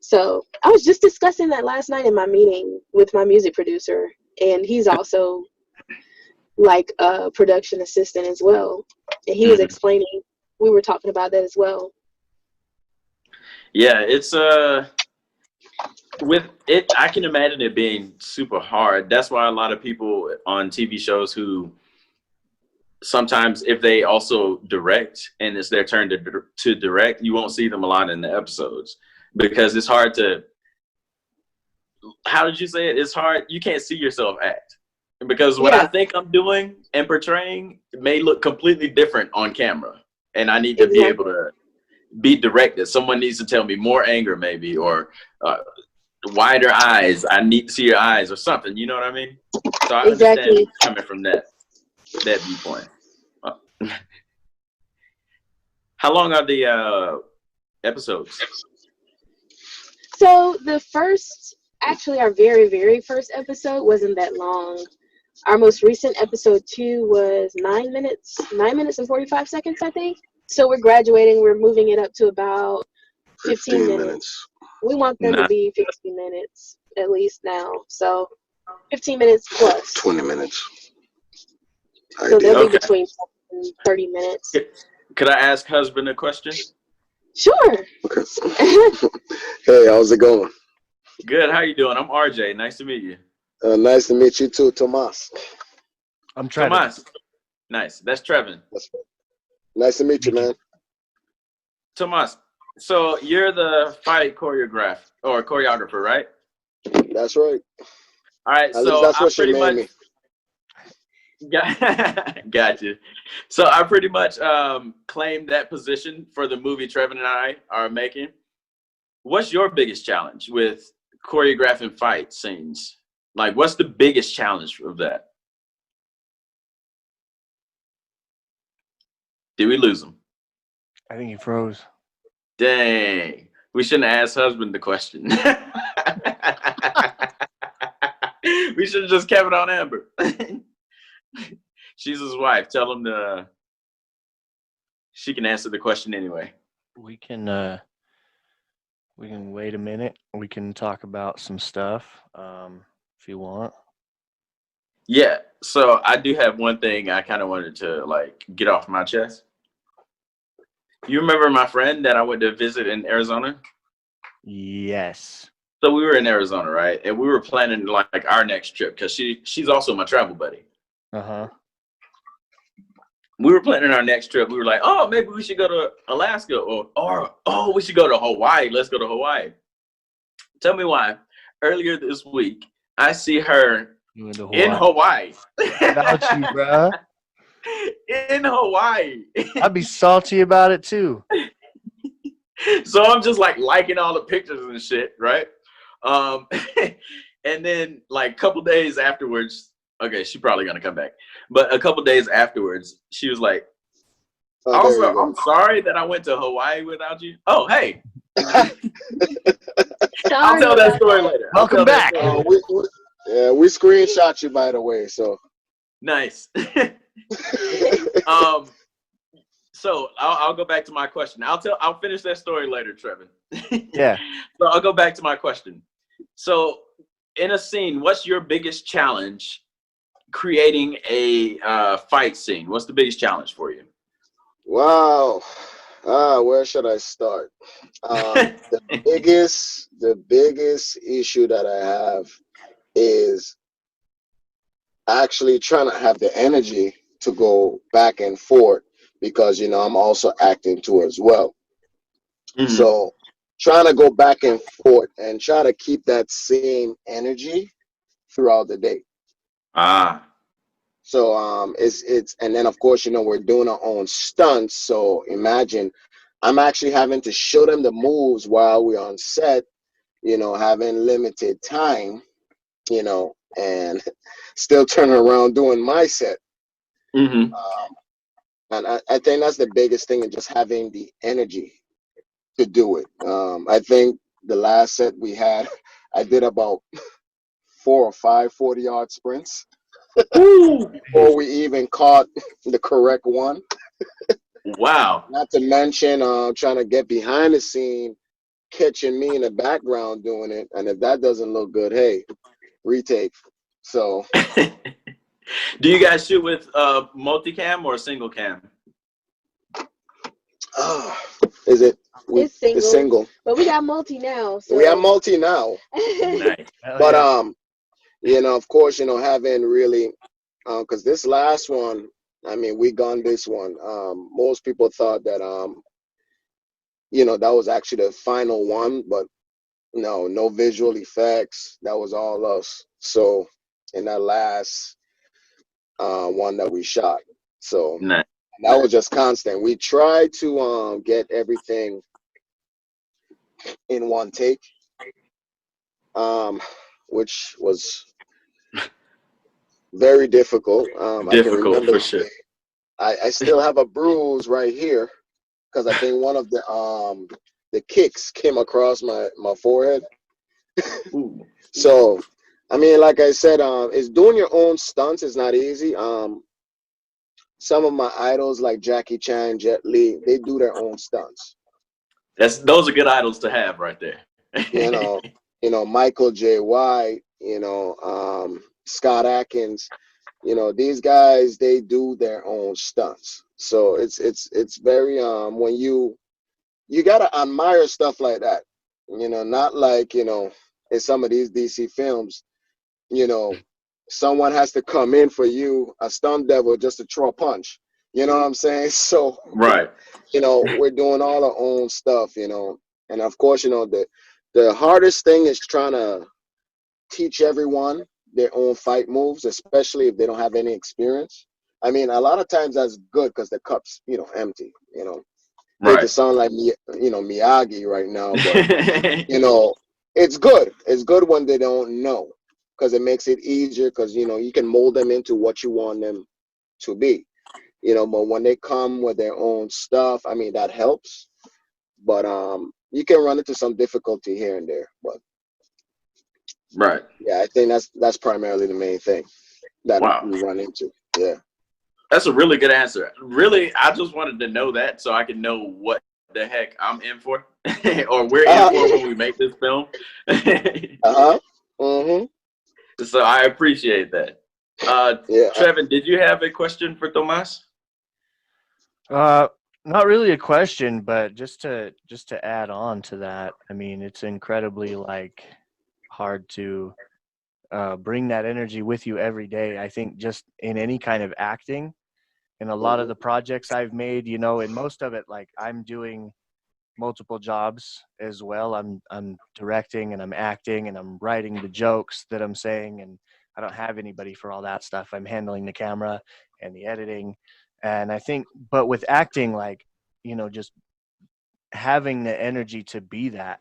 So I was just discussing that last night in my meeting with my music producer, and he's also like a production assistant as well. And he was explaining, we were talking about that as well. Yeah, it's with it, I can imagine it being super hard. That's why a lot of people on TV shows who sometimes, if they also direct and it's their turn to direct, you won't see them a lot in the episodes because it's hard to. How did you say it? It's hard. You can't see yourself act because what I think I'm doing and portraying may look completely different on camera, and I need to be able to be directed. Someone needs to tell me more anger, maybe, or wider eyes. I need to see your eyes or something. You know what I mean? So I understand coming from that viewpoint. How long are the episodes? So our very, very first episode wasn't that long. Our most recent episode 2 was 9 minutes and 45 seconds, I think. So we're graduating. We're moving it up to about 15 minutes. We want them to be 15 minutes at least now. So 15 minutes plus. 20 minutes. So they'll be between 30 minutes. Could I ask husband a question? Sure. Okay. Hey, how's it going? Good. How you doing? I'm RJ. Nice to meet you. Nice to meet you too, Tomas. I'm Trevin. Tomas. Nice. That's Trevin. Nice to meet you, man. Tomas, so you're the fight choreographer, right? That's right. All right. At least that's what she named me. Got you. So I pretty much claimed that position for the movie Trevin and I are making. What's your biggest challenge with choreographing fight scenes? Like, what's the biggest challenge of that? Did we lose him? I think he froze. Dang. We shouldn't ask husband the question. We should have just kept it on Amber. She's his wife. Tell him she can answer the question anyway. We can wait a minute. We can talk about some stuff if you want. Yeah. So I do have one thing I kind of wanted to like get off my chest. You remember my friend that I went to visit in Arizona? Yes. So we were in Arizona, right? And we were planning like our next trip because she's also my travel buddy. Uh-huh. We were planning our next trip. We were like, oh, maybe we should go to Alaska or oh, we should go to Hawaii. Let's go to Hawaii. Tell me why. Earlier this week, I see her in Hawaii. About you, bruh. In Hawaii. I'd be salty about it too. So I'm just like liking all the pictures and shit, right? And then like a couple days afterwards, okay, she's probably gonna come back. But a couple days afterwards, she was like, also, I'm sorry that I went to Hawaii without you. Oh, hey. I'll tell that story later. Welcome back. We screenshot you, by the way. So nice. So I'll go back to my question. I'll finish that story later, Trevin. Yeah. So I'll go back to my question. So in a scene, what's your biggest challenge creating a fight scene? What's the biggest challenge for you? Wow. Where should I start? The biggest issue that I have is actually trying to have the energy to go back and forth because, I'm also acting too as well. Mm-hmm. So trying to go back and forth and try to keep that same energy throughout the day. So it's and then of course, we're doing our own stunts. So imagine I'm actually having to show them the moves while we're on set, having limited time, and still turning around doing my set. Mm-hmm. And I think that's the biggest thing, and just having the energy to do it. I think the last set we had, I did about 4 or 5 40-yard sprints before we even caught the correct one. Wow. Not to mention trying to get behind the scene, catching me in the background doing it. And if that doesn't look good, hey, retake. So do you guys shoot with multicam or single cam? Is it? It's single. It's single. But we got multi now. So. We have multi now. Nice. But of course, having really because this last one, I mean, we gunned this one. Most people thought that that was actually the final one, but no visual effects. That was all us. So in that last one that we shot, so nice. That was just constant. We tried to get everything in one take, which was very difficult. I can remember for sure. I still have a bruise right here because I think one of the kicks came across my forehead. So, I mean, like I said, it's doing your own stunts is not easy. Some of my idols like Jackie Chan, Jet Li, they do their own stunts. Those are good idols to have right there. Michael J. White, Scott Adkins, these guys, they do their own stunts. So it's very when you gotta admire stuff like that, not like in some of these DC films, someone has to come in for you, a stunt devil, just to throw a punch. You know what I'm saying? So right, we're doing all our own stuff, and of course, the hardest thing is trying to teach everyone their own fight moves, especially if they don't have any experience. I mean, a lot of times that's good because the cup's, empty, Right. Hate to sound like Miyagi right now, but it's good. It's good when they don't know because it makes it easier because you can mold them into what you want them to be. But when they come with their own stuff, I mean that helps. But you can run into some difficulty here and there, but Right. yeah, I think that's primarily the main thing that Wow. we run into. Yeah. That's a really good answer. Really, I just wanted to know that so I can know what the heck I'm in for or we're in for when we make this film. So I appreciate that. Yeah. Trevin, did you have a question for Tomas? Not really a question, but just to add on to that, I mean, it's incredibly like hard to bring that energy with you every day. I think just in any kind of acting, in a lot of the projects I've made, you know, in most of it, like I'm doing multiple jobs as well. I'm directing and I'm acting and I'm writing the jokes that I'm saying, and I don't have anybody for all that stuff. I'm handling the camera and the editing. And I think, but with acting, like, you know, just having the energy to be that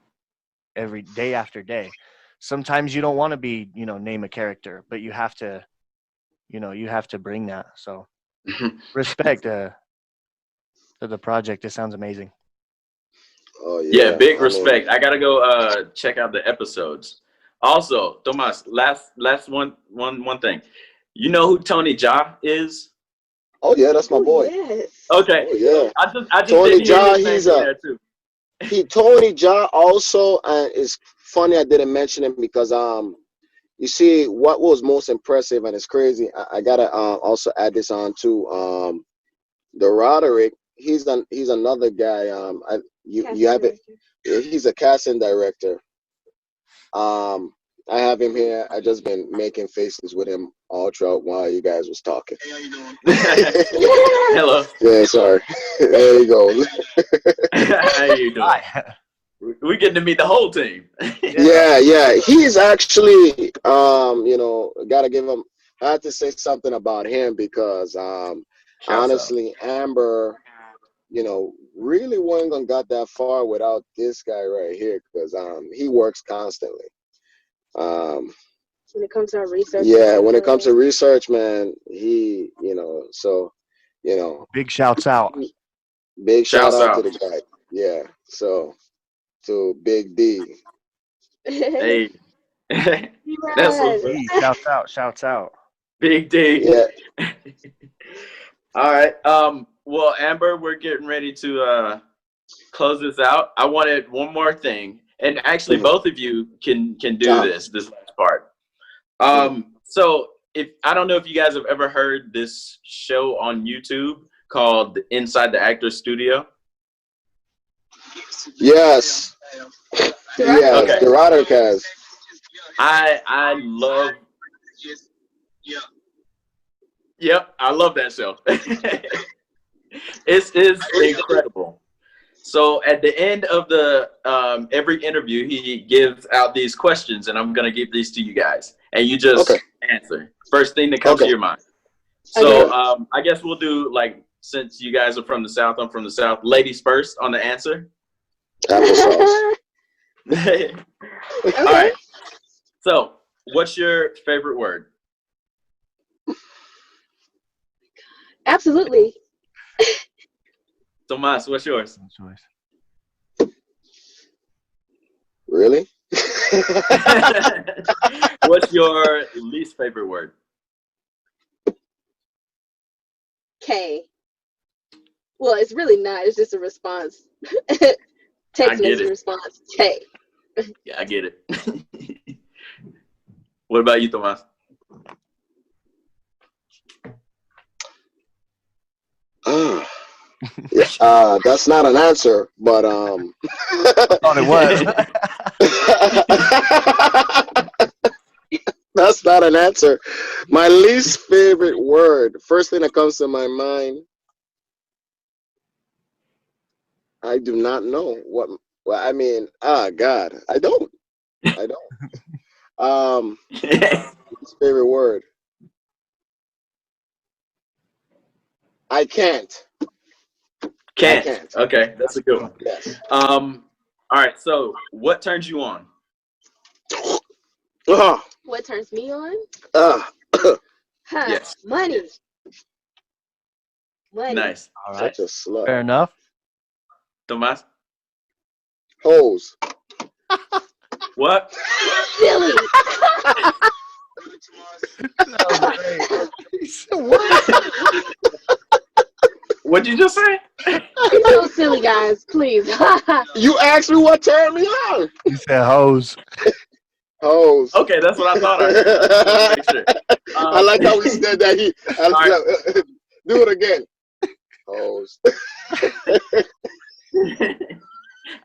every day after day. Sometimes you don't want to be, you know, name a character, but you have to, you know, you have to bring that. So respect to the project. It sounds amazing. Oh Yeah, yeah. big I mean, respect. I gotta go check out the episodes. Also, Tomas, last one thing. You know who Tony Jaa is? oh yeah, that's my boy. Yes. Okay. Oh yeah. I just Tony didn't hear Jaa, his name he's in there too. Tony Jaa also, and it's funny I didn't mention him because you see what was most impressive, and it's crazy. I gotta also add this on to the Roderick. He's another guy. You have it. He's a casting director. Um, I have him here. I just been making faces with him all throughout while you guys was talking. Hey, how you doing? Hello. Yeah, sorry. There you go. How you doing? We getting to meet the whole team. Yeah. He's actually, you know, gotta give him. I had to say something about him because, honestly, Amber, you know, really wasn't gonna got that far without this guy right here because he works constantly. When it comes to our research. Yeah, when it comes to research, man, he, you know, so, you know, Big shouts out. big shout Shouts out out. to the guy. Yeah, so to Big D. Hey. That's what's up. Shouts out. Big D. Yeah. All right. Well, Amber, we're getting ready to close this out. I wanted one more thing, and actually, both of you can do this last part. So if I don't know if you guys have ever heard this show on YouTube called Inside the Actor Studio. Yes. Yeah. Okay. The Roderick has. I love. Yep, I love that show. It's incredible. So at the end of the every interview, he gives out these questions, and I'm gonna give these to you guys, and you just answer first thing that comes to your mind. So I guess we'll do like since you guys are from the South, I'm from the South. Ladies first on the answer. Applesauce. All right. So, what's your favorite word? Absolutely. Tomas, what's yours? Really? What's your least favorite word? K. Well, it's really not. It's just a response. Text message response. K. Yeah, I get it. What about you, Tomas? That's not an answer, but I thought it was. That's not an answer. My least favorite word. First thing that comes to my mind. I do not know what. Well, I mean, God, I don't. Least favorite word. I can't. Can't. Okay, that's a good one. Yes. All right. So, what turns you on? What turns me on? Yes. Money. Nice. All right. Such a slut. Fair enough. Tomas? Hose. What? Silly. What? What'd you just say? It's so silly, guys. Please. You asked me what turned me on. He said hose. Hose. Okay, that's what I thought I heard. I just wanted to make sure. I like how we said that. Right. Do it again. Hose.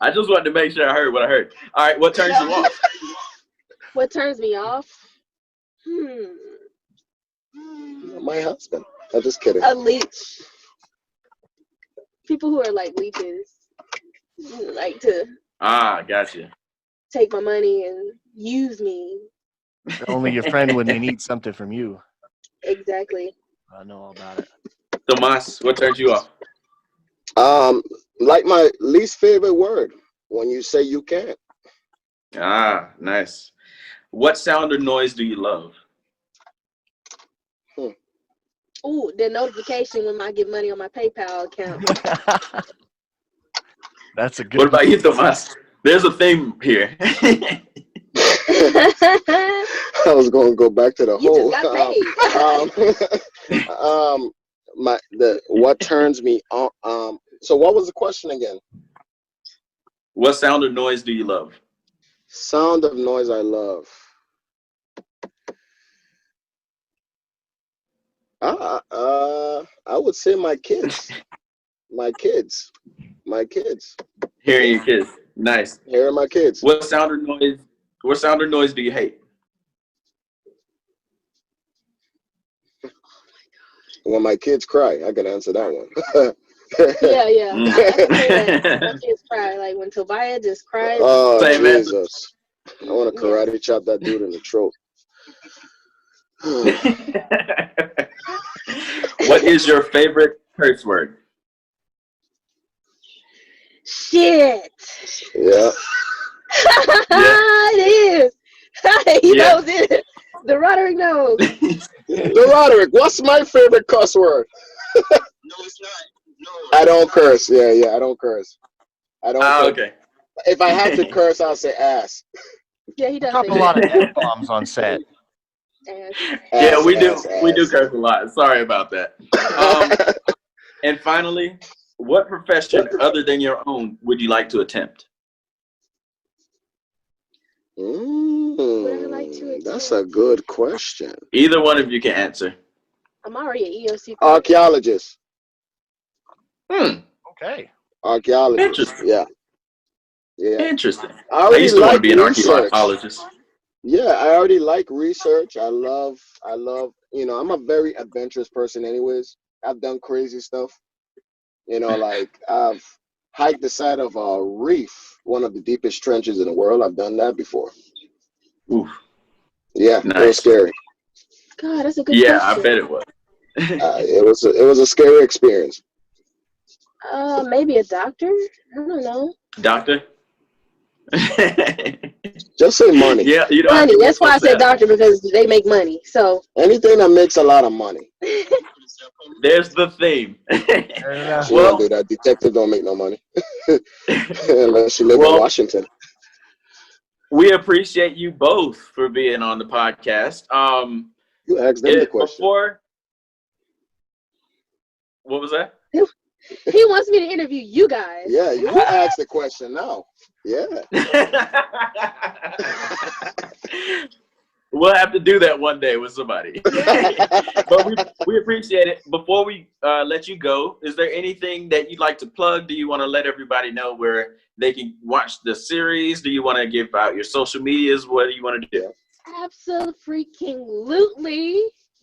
I just wanted to make sure I heard what I heard. All right, what turns you off? What turns me off? My husband. I'm just kidding. A leech. People who are like leeches, like to Gotcha. take my money and use me. They're only your friend when they need something from you. Exactly. I know all about it. Tomas, what turns you off? Like my least favorite word, when you say you can't. Nice. What sound or noise do you love? Ooh, the notification when I get money on my PayPal account. That's a good What about you, Tomas? There's a theme here. I was going to go back to the You whole. just got paid. What turns me on? So what was the question again? What sound or noise do you love? Sound of noise I love. I would say my kids. My kids. Hearing your kids. Nice. Hearing my kids. What sound or noise do you hate? When my kids cry, I can answer that one. Yeah. I can say that. When kids cry, like when Tobiah just cries. Oh, Same Jesus. I want to karate chop that dude in the throat. What is your favorite curse word? Shit. Yeah. It is. He knows it. The Roderick knows. The Roderick, what's my favorite cuss word? No, it's not. No. I don't curse. Yeah, I don't curse. I don't curse. Okay. If I have to curse, I'll say ass. Yeah, he does. Drop a lot of F-bombs on set. Yeah, we do. Ass. We do curse a lot. Sorry about that. And finally, what profession other than your own would you like to attempt? That's a good question. Either one of you can answer. I'm already an EOC. Archaeologist. Okay. Archaeologist. Interesting. Yeah. Interesting. I used to want to like be an research. archaeologist. Yeah, I already like research. I love, I'm a very adventurous person anyways. I've done crazy stuff. Like I've hiked the side of a reef, one of the deepest trenches in the world. I've done that before. Oof. Yeah, Nice. It was scary. God, that's a good Yeah, question. I bet it was. It was a scary experience. Maybe a doctor? I don't know. Doctor? Just say money. Yeah, you don't have Money. to That's why I said doctor, because they make money. So anything that makes a lot of money. There's the theme. She don't do that. Detective don't make no money unless you live in Washington. We appreciate you both for being on the podcast. You asked them the question. What was that? he wants me to interview you guys. Yeah, you asked the question now. Yeah. We'll have to do that one day with somebody. But we appreciate it. Before we let you go, is there anything that you'd like to plug? Do you want to let everybody know where they can watch the series? Do you want to give out your social medias? What do you want to do? Absolutely.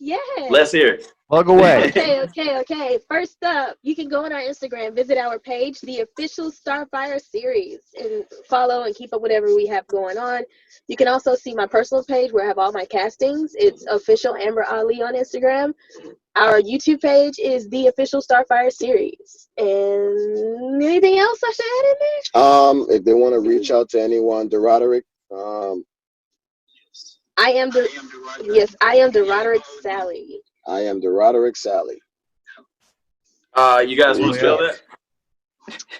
Yeah. Let's hear it. Plug away. Okay. First up, you can go on our Instagram, visit our page, the official Starfire series, and follow and keep up whatever we have going on. You can also see my personal page where I have all my castings. It's official Amber Ali on Instagram. Our YouTube page is the official Starfire series. And anything else I should add in there? If they want to reach out to anyone, the Roderick. I am the Roderick Sally. I am the Roderick Sally. You guys want to spell that?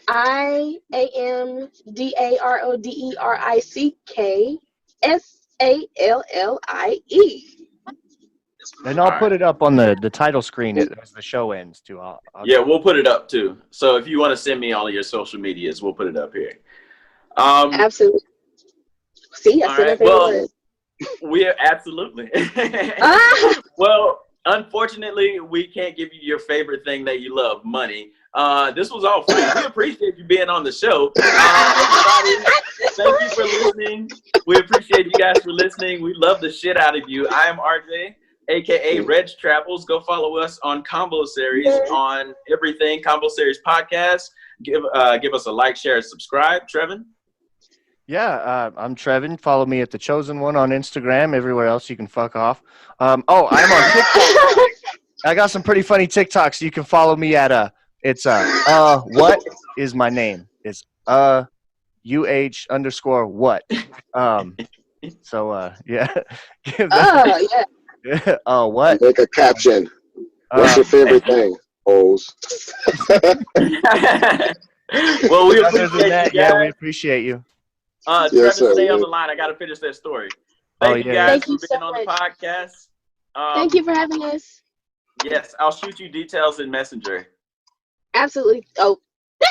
IAMDARODERICKSALLIE. And All I'll right. put it up on the title screen as the show ends too. I'll Yeah, we'll put it up too. So if you want to send me all of your social medias, we'll put it up here. Um, Absolutely. See, I all said my right. favorite Well, word. we're absolutely. Ah! Well, unfortunately, we can't give you your favorite thing that you love, money. This was all free. We appreciate you being on the show. Everybody, thank you for listening. We appreciate you guys for listening. We love the shit out of you. I am RJ, aka Reg Travels. Go follow us on Combo Series on everything Combo Series podcast. Give us a like, share, and subscribe. Trevin. Yeah, I'm Trevin. Follow me at The Chosen One on Instagram. Everywhere else you can fuck off. I'm on TikTok. I got some pretty funny TikToks. You can follow me at it's what is my name? It's UH_what. Yeah. Give that, Yeah. what? Make a caption. What's your Uh, favorite thing? Hoes. Well, we other than appreciate you that, yeah, we guys. appreciate you. Yes, Trevin, sir. stay on the line. I got to finish that story. Oh Thank you yeah, guys Thank you for so being on the much. podcast. Thank you for having us. Yes, I'll shoot you details in Messenger. Absolutely. Oh,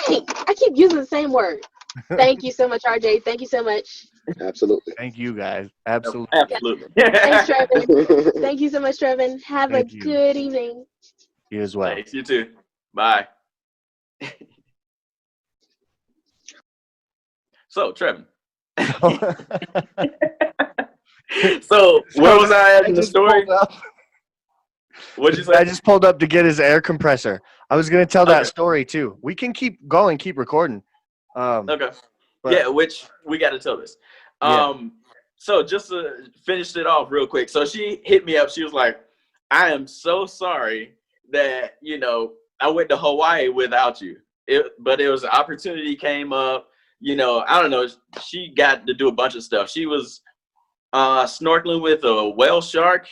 dang! I keep using the same word. Thank you so much, RJ. Thank you so much. Absolutely. Thank you guys. Absolutely. Absolutely. Thanks, Trevin. Thank you so much, Trevin. Have Thank a you. good evening. You as well. Thanks, you too. Bye. So, Trevin. So, where was I at in the story? What'd you say? I just pulled up to get his air compressor. I was going to tell that Okay. story too. We can keep going, keep recording. Okay. But- Yeah, which we got to tell this. Yeah. So just to finish it off real quick. So she hit me up. She was like, I am so sorry that, I went to Hawaii without you. But it was an opportunity came up. I don't know. She got to do a bunch of stuff. She was snorkeling with a whale shark,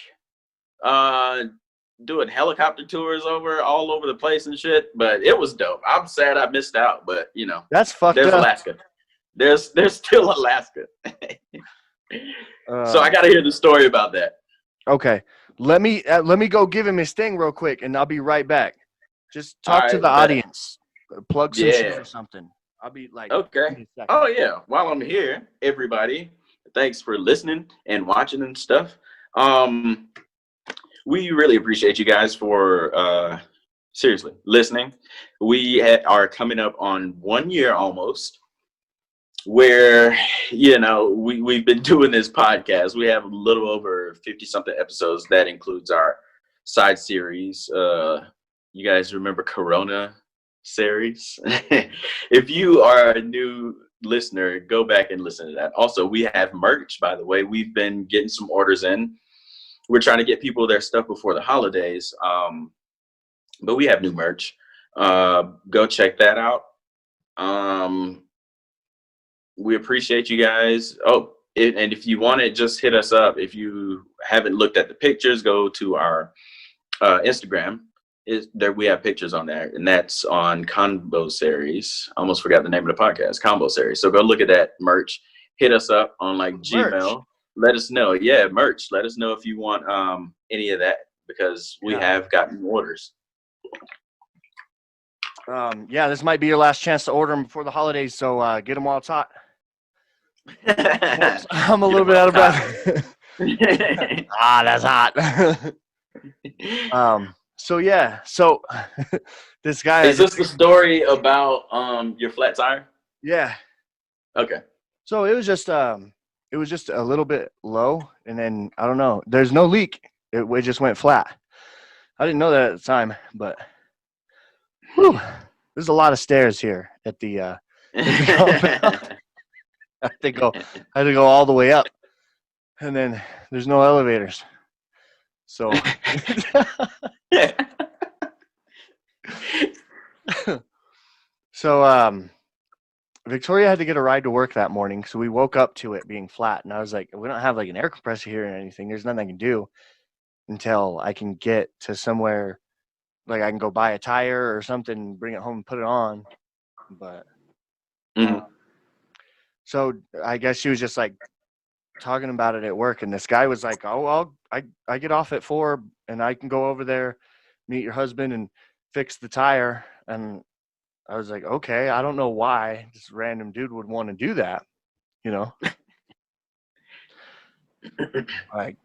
doing helicopter tours all over the place and shit. But it was dope. I'm sad I missed out, but That's fucked there's up. Alaska. There's still Alaska. So I got to hear the story about that. Okay. Let me go give him his thing real quick, and I'll be right back. Just talk All to right, the bet. audience. Plug some shit Yeah. or something. I'll be like, Okay. give me a second. Oh yeah. While I'm here, everybody, thanks for listening and watching and stuff. We really appreciate you guys for seriously listening. We are coming up on 1 year almost, where we've been doing this podcast. We have a little over 50 something episodes. That includes our side series. You guys remember Corona series? If you are a new listener, go back and listen to that. Also, we have merch, by the way. We've been getting some orders in. We're trying to get people their stuff before the holidays, but we have new merch. Go check that out. We appreciate you guys. And if you want it, just hit us up. If you haven't looked at the pictures, go to our Instagram. There we have pictures on there, and that's on Combo Series. I almost forgot the name of the podcast, Combo Series. So go look at that merch. Hit us up on Gmail. Let us know. Yeah, merch. Let us know if you want any of that, because we have gotten orders. This might be your last chance to order them before the holidays, so get them while it's hot. I'm a little bit out of breath. That's hot. So this guy is this the story about your flat tire? Yeah. Okay. So it was just a little bit low, and then I don't know. There's no leak. It just went flat. I didn't know that at the time, but there's a lot of stairs here at the compound. I had to go all the way up, and then there's no elevators. So, Victoria had to get a ride to work that morning, so we woke up to it being flat, and I was like, we don't have an air compressor here or anything. There's nothing I can do until I can get to somewhere, I can go buy a tire or something, bring it home and put it on. But Mhm. so I guess she was just like talking about it at work, and this guy was like, "Oh, I get off at 4, and I can go over there, meet your husband, and fix the tire." And I was like, "Okay, I don't know why this random dude would want to do that, you know." Like,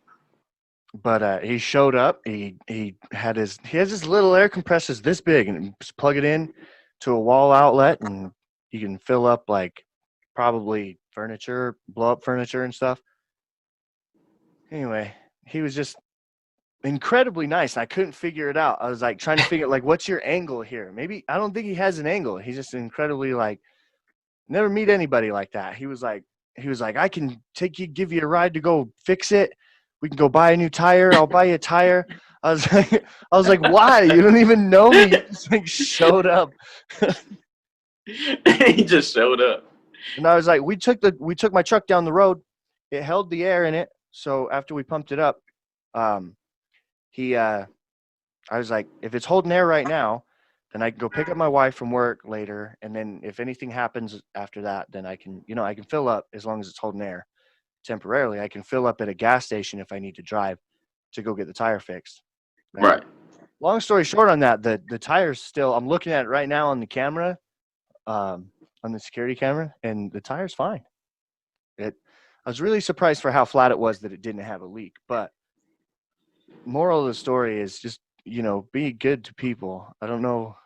but he showed up. He has his little air compressors this big, and you just plug it in to a wall outlet, and you can fill up like probably furniture, blow up furniture and stuff. Anyway, he was just incredibly nice. I couldn't figure it out. I was like trying to figure like, what's your angle here? Maybe I don't think he has an angle. He's just incredibly like, never meet anybody like that. He was like, I can give you a ride to go fix it. We can go buy a new tire. I'll buy you a tire. I was like, why? You don't even know me. You just like showed up. He just showed up. And I was like, we took my truck down the road. It held the air in it. So after we pumped it up, he I was like, if it's holding air right now, then I can go pick up my wife from work later, and then if anything happens after that, then I can fill up as long as it's holding air temporarily. I can fill up at a gas station if I need to drive to go get the tire fixed. Right. Long story short on that, the tire's still. I'm looking at it right now on the camera, on the security camera, and the tire's fine. I was really surprised for how flat it was that it didn't have a leak. But moral of the story is just be good to people. I don't know.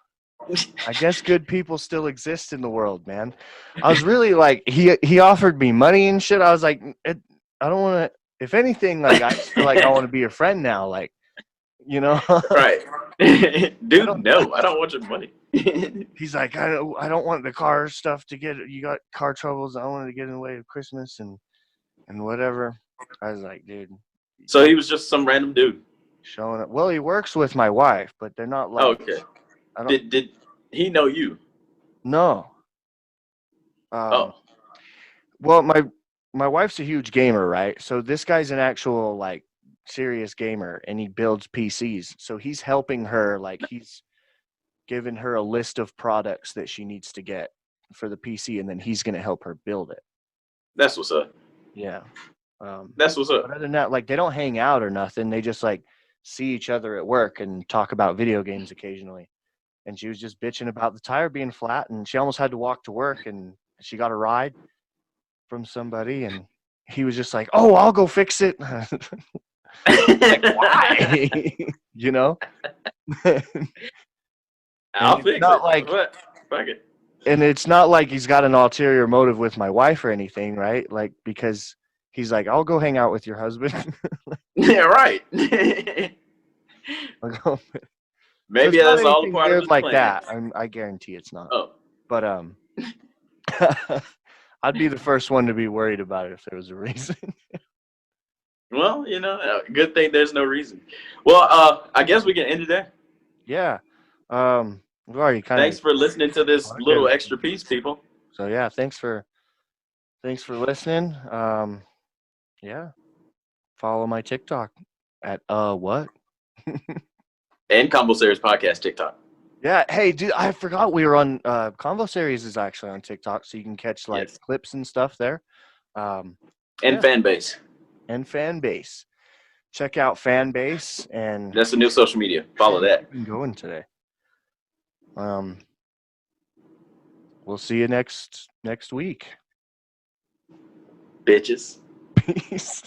I guess good people still exist in the world, man. I was really like, he offered me money and shit. I was like, I don't want to. If anything, like I just feel like I want to be your friend now. Like, Right. Dude, no, I don't want your money. He's like, I don't want the car stuff to get. You got car troubles. I don't want it to get in the way of Christmas and whatever. I was like, dude. So he was just some random dude. Showing up. Well, he works with my wife, but they're not like. Okay. I don't. Did he know you? No. Well, my wife's a huge gamer, right? So this guy's an actual like serious gamer, and he builds PCs. So he's helping her, like he's giving her a list of products that she needs to get for the PC, and then he's gonna help her build it. That's what's up. Yeah. That's what's up. But other than that, like they don't hang out or nothing. They just like see each other at work and talk about video games occasionally. And she was just bitching about the tire being flat, and she almost had to walk to work, and she got a ride from somebody, and he was just like, "Oh, I'll go fix it." Like, why? I'll fix not it. like, fuck it. And it's not like he's got an ulterior motive with my wife or anything, right? Like, because he's like, I'll go hang out with your husband. Yeah, right. Maybe that's all a part of his like plan. that. I guarantee it's not. Oh. But I'd be the first one to be worried about it if there was a reason. Well, good thing there's no reason. Well, I guess we can end it there. Yeah. We've already Thanks for listening to this little extra piece, people. So yeah, thanks for listening. Yeah. Follow my TikTok at what? And Combo Series Podcast TikTok. Yeah. Hey, dude, I forgot we were on Convo Series is actually on TikTok, so you can catch like clips and stuff there. And fan base. And fan base. Check out fan base, and that's the new social media. Follow that. Been going today. We'll see you next week. Bitches. Peace.